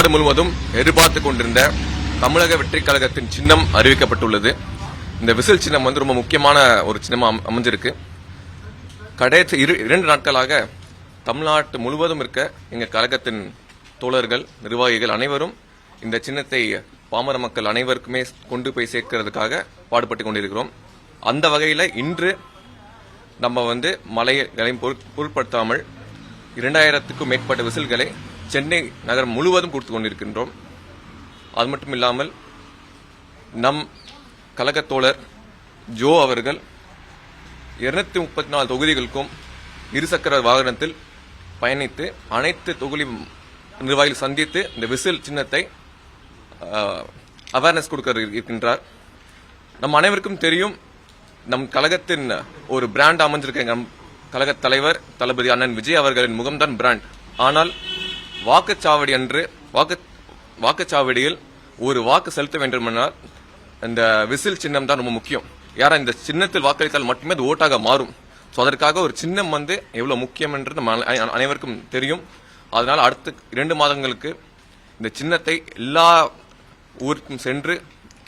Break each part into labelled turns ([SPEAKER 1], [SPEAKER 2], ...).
[SPEAKER 1] நாடு முழுவதும் எதிர்பார்த்துக் கொண்டிருந்த தமிழக வெற்றி கழகத்தின் சின்னம் அறிவிக்கப்பட்டுள்ளது. இந்த விசில் சின்னம் ரொம்ப முக்கியமான ஒரு சின்னமா அமைஞ்சிருக்கு. கடைசி 2 நாட்களாக தமிழ்நாட்டு முழுவதும் இருக்க எங்க கழகத்தின் தோழர்கள், நிர்வாகிகள் அனைவரும் இந்த சின்னத்தை பாமர மக்கள் அனைவருக்குமே கொண்டு போய் சேர்க்கிறதுக்காக பாடுபட்டு கொண்டிருக்கிறோம். அந்த வகையில் இன்று நம்ம மலைகளையும் பொருட்படுத்தாமல் 2000க்கும் மேற்பட்ட விசில்களை சென்னை நகரம் முழுவதும் கொடுத்து கொண்டிருக்கின்றோம். அது மட்டும் இல்லாமல் நம் கழக தோழர் ஜோ அவர்கள் 234 தொகுதிகளுக்கும் இருசக்கர வாகனத்தில் பயணித்து அனைத்து தொகுதி நிர்வாகிகள் சந்தித்து இந்த விசில் சின்னத்தை அவேர்னஸ் கொடுக்க இருக்கின்றார். நம் அனைவருக்கும் தெரியும், நம் கழகத்தின் ஒரு பிராண்ட் அமைஞ்சிருக்க நம் கழக தலைவர் தளபதி அண்ணன் விஜய் அவர்களின் முகம்தான் பிராண்ட். ஆனால் வாக்குச்சாவடி அன்று வாக்குச்சாவடியில் ஒரு வாக்கு செலுத்த வேண்டுமென்றால் இந்த விசில் சின்னம் தான் ரொம்ப முக்கியம். யாரா இந்த சின்னத்தில் வாக்களித்தால் மட்டுமே அது ஓட்டாக மாறும். ஸோ அதற்காக ஒரு சின்னம் எவ்வளவு முக்கியம் என்று நம்ம அனைவருக்கும் தெரியும். அதனால அடுத்த 2 மாதங்களுக்கு இந்த சின்னத்தை எல்லா ஊருக்கும் சென்று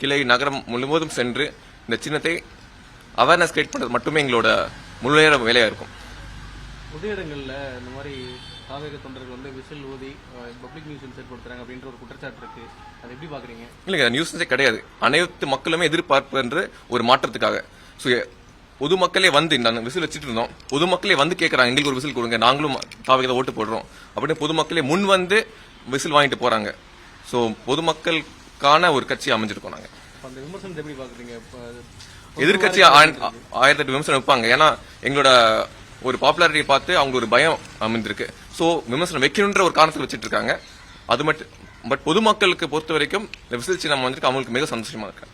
[SPEAKER 1] கிளை நகரம் முழுவதும் சென்று இந்த சின்னத்தை அவேர்னஸ் கிரியேட் பண்றது மட்டுமே எங்களோட முழுநேர வேலையா இருக்கும்.
[SPEAKER 2] பொது இடங்கள்ல இந்த மாதிரி தாவேக தொண்டர்கள் விசில் ஊதி பப்ளிக் நியூசன்ஸ் ஏற்படுத்துறாங்க அப்படின்ற ஒரு குற்றச்சாட்டு இருக்கு. அதை எப்படி பாக்குறீங்க? இல்லைங்க,
[SPEAKER 1] நியூசன்ஸே கிடையாது. அனைத்து மக்களுமே எதிர்பார்ப்பு ஒரு மாற்றத்துக்காக. பொதுமக்களே நாங்கள் விசில் வச்சுட்டு இருந்தோம். பொதுமக்களே கேட்கறாங்க, எங்களுக்கு ஒரு விசில் கொடுங்க, நாங்களும் தாவேக ஓட்டு போடுறோம் அப்படின்னு பொதுமக்களே முன் விசில் வாங்கிட்டு போறாங்க. ஸோ பொதுமக்களுக்கான ஒரு கட்சி அமைஞ்சிருக்கோம் நாங்க.
[SPEAKER 2] அந்த விமர்சனத்தை எப்படி பாக்குறீங்க?
[SPEAKER 1] எதிர்கட்சி 1008 விமர்சனம் வைப்பாங்க. ஏன்னா எங்களோட ஒரு பாப்புலாரிட்டியை பார்த்து அவங்க ஒரு பயம் அமைந்திருக்கு. சோ விமர்சனம் வைக்கணுன்ற ஒரு காரணத்தை வச்சிட்டு இருக்காங்க. அது மட்டும் பட் பொதுமக்களுக்கு பொறுத்த வரைக்கும் விசில் சின்னம் அவங்களுக்கு மிக சந்தோஷமா இருக்கு.